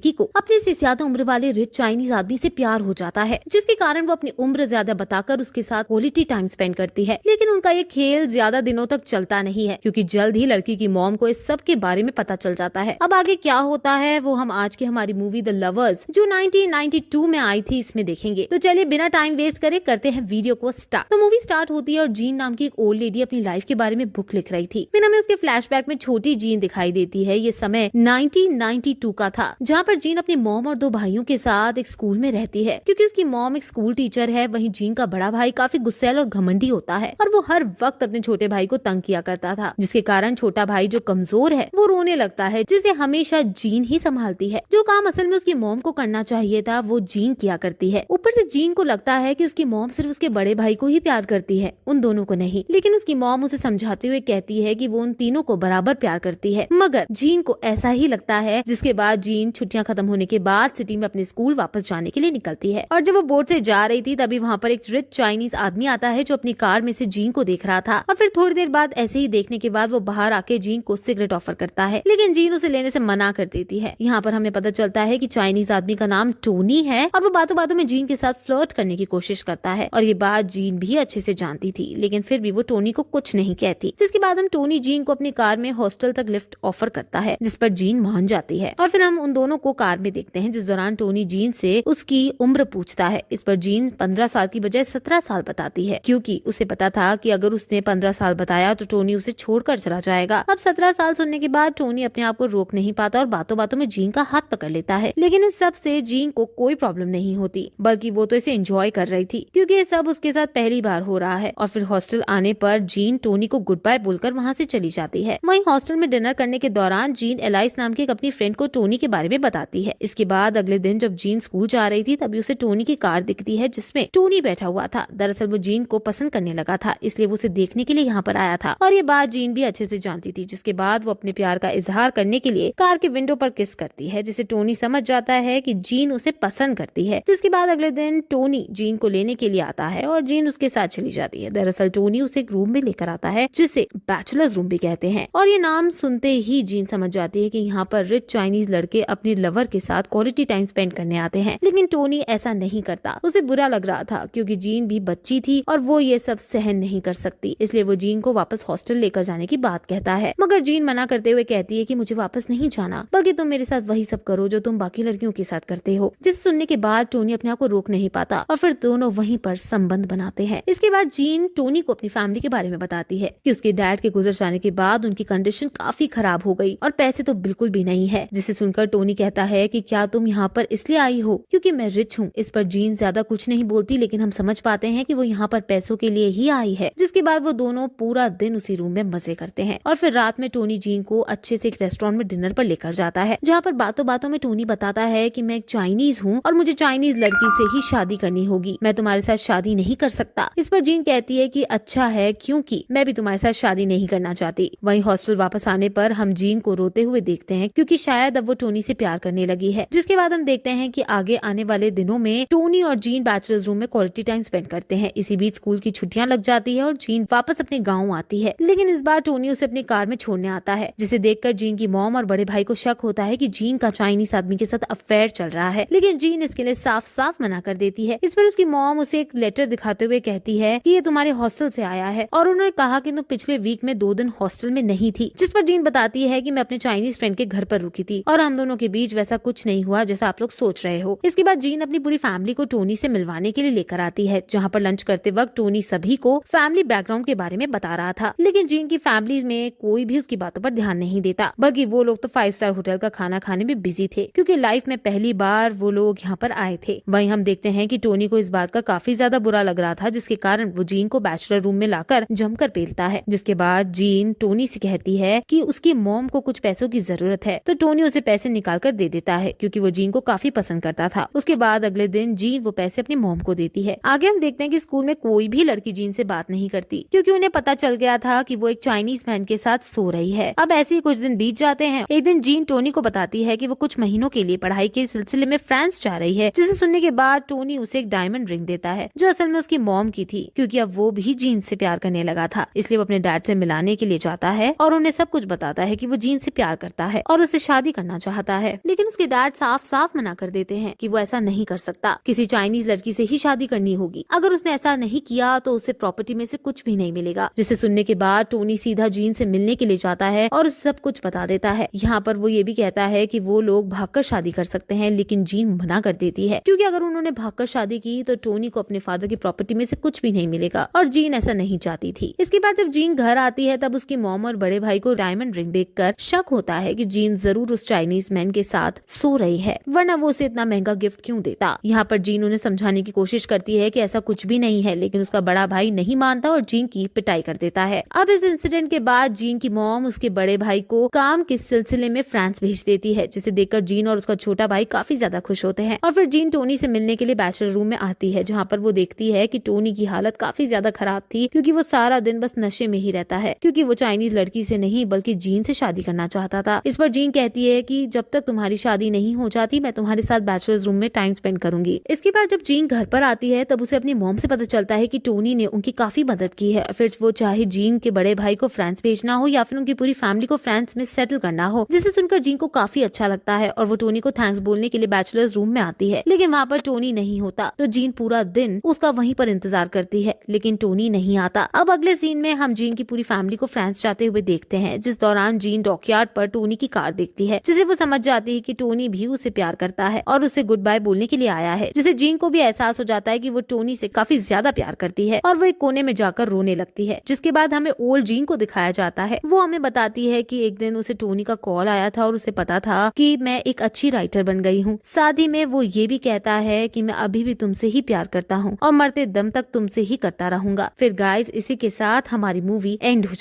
लड़की को अपने से ज्यादा उम्र वाले रिच चाइनीज आदमी से प्यार हो जाता है, जिसके कारण वो अपनी उम्र ज्यादा बताकर उसके साथ क्वालिटी टाइम स्पेंड करती है। लेकिन उनका ये खेल ज्यादा दिनों तक चलता नहीं है, क्योंकि जल्द ही लड़की की मॉम को इस सब के बारे में पता चल जाता है। अब आगे क्या होता है वो हम आज की हमारी मूवी द लवर्स जो 1992 में आई थी इसमें देखेंगे। तो चलिए बिना टाइम वेस्ट करे करते हैं वीडियो को स्टार्ट। तो मूवी स्टार्ट होती है और जीन नाम की एक ओल्ड लेडी अपनी लाइफ के बारे में बुक लिख रही थी। फिर हमें उसके फ्लैशबैक में छोटी जीन दिखाई देती है। ये समय 1992 का था, जहाँ पर जीन अपनी मॉम और 2 भाइयों के साथ एक स्कूल में रहती है। क्योंकि उसकी मॉम एक स्कूल टीचर है, वहीं जीन का बड़ा भाई काफी गुस्सैल और घमंडी होता है और वो हर वक्त अपने छोटे भाई को तंग किया करता था, जिसके कारण छोटा भाई जो कमजोर है वो रोने लगता है, जिसे हमेशा जीन ही संभालती है। जो काम असल में उसकी मॉम को करना चाहिए था वो जीन किया करती है। ऊपर से जीन को लगता है कि उसकी मॉम सिर्फ उसके बड़े भाई को ही प्यार करती है, उन दोनों को नहीं। लेकिन उसकी मॉम उसे समझाते हुए कहती है कि वो उन तीनों को बराबर प्यार करती है। मगर जीन को ऐसा ही लगता है, जिसके बाद जीन छुट्टियां खत्म होने के बाद सिटी में अपने स्कूल वापस जाने के लिए निकलती है। और जब वो बोट से जा रही थी तभी वहाँ पर एक रिच चाइनीज आदमी आता है जो अपनी कार में से जीन को देख रहा था। और फिर थोड़ी देर बाद ऐसे ही देखने के बाद वो बाहर आके जीन को सिगरेट ऑफर करता है, लेकिन जीन उसे लेने से मना कर देती है। यहाँ पर हमें पता चलता है कि चाइनीज आदमी का नाम टोनी है और वो बातों बातों में जीन के साथ फ्लर्ट करने की कोशिश करता है। और ये बात जीन भी अच्छे से जानती थी, लेकिन फिर भी वो टोनी को कुछ नहीं कहती। जिसके बाद हम टोनी जीन को अपनी कार में हॉस्टल तक लिफ्ट ऑफर करता है, जिस पर जीन मान जाती है। और फिर हम उन दोनों को कार में देखते हैं, जिस दौरान टोनी जीन से उसकी उम्र पूछता है। इस पर जीन 15 साल की बजाय 17 साल बताती है, क्योंकि उसे पता था कि अगर उसने 15 साल बताया तो टोनी उसे छोड़कर चला जाएगा। अब 17 साल सुनने के बाद टोनी अपने आप को रोक नहीं पाता और बातों बातों में जीन का हाथ पकड़ लेता है। लेकिन इस सब से जीन को कोई प्रॉब्लम नहीं होती, बल्कि वो तो इसे एंजॉय कर रही थी, क्योंकि ये सब उसके साथ पहली बार हो रहा है। और फिर हॉस्टल आने पर जीन टोनी को गुड बाय बोलकर वहाँ से चली जाती है। वहीं हॉस्टल में डिनर करने के दौरान जीन एलाइस नाम की एक अपनी फ्रेंड को टोनी के बारे में बताती है। इसके बाद अगले दिन जब जीन स्कूल जा रही थी तभी उसे टोनी की कार दिखती है, जिसमें टोनी बैठा हुआ था। दरअसल वो जीन को पसंद करने लगा था, इसलिए वो उसे देखने के लिए यहाँ पर आया था। और ये बात जीन भी अच्छे से जानती थी, जिसके बाद वो अपने प्यार का इजहार करने के लिए कार के विंडो पर किस करती है, जिसे टोनी समझ जाता है कि जीन उसे पसंद करती है। जिसके बाद अगले दिन टोनी जीन को लेने के लिए आता है और जीन उसके साथ चली जाती है। दरअसल टोनी उसे एक रूम में लेकर आता है, जिसे बैचलर्स रूम भी कहते हैं। और ये नाम सुनते ही जीन समझ जाती है कि यहाँ पर रिच चाइनीज लड़के अपने लवर के साथ क्वालिटी टाइम स्पेंड करने आते हैं। लेकिन टोनी ऐसा नहीं करता। उसे बुरा लग रहा था, क्योंकि जीन भी बच्ची थी और वो ये सब सहन नहीं कर सकती। इसलिए वो जीन को वापस हॉस्टल लेकर जाने की बात कहता है, मगर जीन मना करते हुए कहती है कि मुझे वापस नहीं जाना, बल्कि तुम मेरे साथ वही सब करो जो तुम बाकी लड़कियों के साथ करते हो। जिसे सुनने के बाद टोनी अपने आप को रोक नहीं पाता और फिर दोनों वहीं पर संबंध बनाते हैं। इसके बाद जीन टोनी को अपनी फैमिली के बारे में बताती है कि उसके डैड के गुजर जाने के बाद उनकी कंडीशन काफी खराब हो गई और पैसे तो बिल्कुल भी नहीं है। जिसे सुनकर टोनी कहता है कि क्या तुम यहाँ पर इसलिए आई हो क्योंकि मैं रिच हूँ। इस पर जीन ज्यादा कुछ नहीं बोलती, लेकिन हम समझ पाते हैं कि वो यहाँ पर पैसों के लिए ही आई है। जिसके बाद वो दोनों पूरा दिन उसी रूम में मजे करते हैं और फिर रात में टोनी जीन को अच्छे से एक रेस्टोरेंट में डिनर पर लेकर जाता है, जहाँ पर बातों बातों में टोनी बताता है कि मैं एक चाइनीज हूँ और मुझे चाइनीज लड़की से ही शादी करनी होगी, मैं तुम्हारे साथ शादी नहीं कर सकता। इस पर जीन कहती है कि अच्छा है, क्योंकि मैं भी तुम्हारे साथ शादी नहीं करना चाहती। वहीं हॉस्टल वापस आने पर हम जीन को रोते हुए देखते हैं, क्योंकि शायद अब वो टोनी से प्यार करने लगी है। जिसके बाद हम देखते हैं कि आगे आने वाले दिनों में टोनी और जीन बैचलर्स रूम में क्वालिटी टाइम स्पेंड करते हैं। इसी बीच स्कूल की छुट्टियां लग जाती है और जीन वापस अपने गाँव आती है। लेकिन इस बार टोनी उसे अपनी कार में छोड़ने आता है, जिसे देखकर जीन की मॉम और बड़े भाई को शक होता है कि जीन का चाइनीज आदमी के साथ अफेयर चल रहा है। लेकिन जीन इसके लिए साफ साफ मना कर देती है। इस पर उसकी मॉम उसे एक लेटर दिखाते हुए कहती है कि ये तुम्हारे हॉस्टल से आया है और उन्होंने कहा कि तुम पिछले वीक में 2 दिन हॉस्टल में नहीं थी। जिस पर जीन बताती है कि मैं अपने चाइनीज फ्रेंड के घर पर रुकी थी और हम दोनों के बीच वैसा कुछ नहीं हुआ जैसा आप लोग सोच रहे हो। इसके बाद जीन अपनी पूरी फैमिली को टोनी से मिलवाने के लिए लेकर आती है, जहाँ पर लंच करते वक्त टोनी सभी को फैमिली बैकग्राउंड के बारे में बता रहा था। लेकिन जीन की फैमिली में कोई भी उसकी बातों पर ध्यान नहीं देता, बल्कि वो लोग तो 5 स्टार होटल का खाना खाने में बिजी थे, क्योंकि लाइफ में पहली बार वो लोग यहाँ पर आए थे। वहीं हम देखते हैं कि टोनी को इस बात का काफी ज्यादा बुरा लग रहा था, जिसके कारण वो जीन को बैचलर रूम में लाकर जमकर पेलता है। जिसके बाद जीन टोनी से कहती है कि उसकी मॉम को कुछ पैसों की जरूरत है, तो टोनी उसे पैसे निकाल कर दे देता है, क्योंकि वो जीन को काफी पसंद करता था। उसके बाद अगले दिन जीन वो पैसे अपनी मॉम को देती है। आगे हम देखते हैं कि स्कूल में कोई भी लड़की जीन से बात नहीं करती, क्योंकि उन्हें पता चल गया था कि वो एक चाइनीज मैन के साथ सो रही है। अब ऐसे ही कुछ दिन बीत जाते हैं। एक दिन जीन टोनी को बताती है कि वो कुछ महीनों के लिए पढ़ाई के सिलसिले में फ्रांस जा रही है, जिसे सुनने के बाद टोनी उसे एक डायमंड रिंग देता है, जो असल में उसकी मॉम की थी, क्योंकि अब वो भी जीन से प्यार करने लगा था। इसलिए वो अपने डैड से मिलाने के लिए जाता है और उन्हें सब कुछ बताता है कि वो जीन से प्यार करता है और उससे शादी करना चाहता है। लेकिन उसके डैड साफ साफ मना कर देते हैं कि वो ऐसा नहीं कर सकता, किसी चाइनीज लड़की से ही शादी करनी होगी। अगर उसने ऐसा नहीं किया तो उसे प्रॉपर्टी में से कुछ भी नहीं मिलेगा। जिसे सुनने के बाद टोनी सीधा जीन से मिलने के लिए जाता है और उसे सब कुछ बता देता है। यहाँ पर वो ये भी कहता है कि वो लोग भागकर शादी कर सकते हैं, लेकिन जीन मना कर देती है क्योंकि अगर उन्होंने भागकर शादी की तो टोनी को अपने फादर की प्रॉपर्टी में से कुछ भी नहीं मिलेगा और जीन ऐसा नहीं चाहती थी। इसके बाद जब जीन घर आती है तब उसकी मॉम और बड़े भाई को डायमंड रिंग देखकर शक होता है कि जीन जरूर उस चाइनीज मैन के साथ सो रही है, वरना वो उसे इतना महंगा गिफ्ट क्यों देता। यहाँ पर जीन उन्हें समझाने की कोशिश करती है कि ऐसा कुछ भी नहीं है, लेकिन उसका बड़ा भाई नहीं मानता और जीन की पिटाई कर देता है। अब इस इंसिडेंट के बाद जीन की मॉम उसके बड़े भाई को काम के सिलसिले में फ्रांस भेज देती है, जिसे देखकर जीन और उसका छोटा भाई काफी ज्यादा खुश होते हैं। और फिर जीन टोनी से मिलने के लिए बैचलर रूम में आती है, जहाँ पर वो देखती है कि टोनी की हालत काफी ज्यादा खराब थी क्योंकि वो सारा दिन बस नशे में ही रहता है, क्योंकि वो चाइनीज लड़की से नहीं बल्कि जीन से शादी करना चाहता था। इस पर जीन कहती है कि जब तक तुम्हारी शादी नहीं हो जाती मैं तुम्हारे साथ बैचलर्स रूम में टाइम स्पेंड करूंगी। इसके बाद जब जीन घर पर आती है तब उसे अपनी मॉम से पता चलता है कि टोनी ने उनकी काफी मदद की है। फिर वो चाहे जीन के बड़े भाई को फ्रांस भेजना हो या फिर उनकी पूरी फैमिली को फ्रांस में सेटल करना हो, जिसे सुनकर जीन को काफी अच्छा लगता है और वो टोनी को थैंक्स बोलने के लिए बैचलर्स रूम में आती है। लेकिन वहाँ पर टोनी नहीं होता, तो जीन पूरा दिन उसका वहीं पर इंतजार करती है, लेकिन टोनी नहीं आता। अब अगले सीन में हम जीन की पूरी फैमिली को फ्रांस जाते हुए देखते हैं, जिस दौरान जीन डॉकयार्ड पर टोनी की कार देखती है, जिसे वो समझ जाती है कि टोनी भी उसे प्यार करता है और उसे गुड बाय बोलने के लिए आया है, जिसे जीन को भी एहसास हो जाता है कि वो टोनी से काफी ज्यादा प्यार करती है और वो एक कोने में जाकर रोने लगती है। जिसके बाद हमें ओल्ड जीन को दिखाया जाता है। वो हमें बताती है कि एक दिन उसे टोनी का कॉल आया था और उसे पता था कि मैं एक अच्छी राइटर बन गई हूँ। साथ ही में वो ये भी कहता है कि मैं अभी भी तुमसे ही प्यार करता हूँ और मरते दम तक तुमसे ही करता रहूंगा। फिर गाइस इसी के साथ हमारी मूवी एंड हो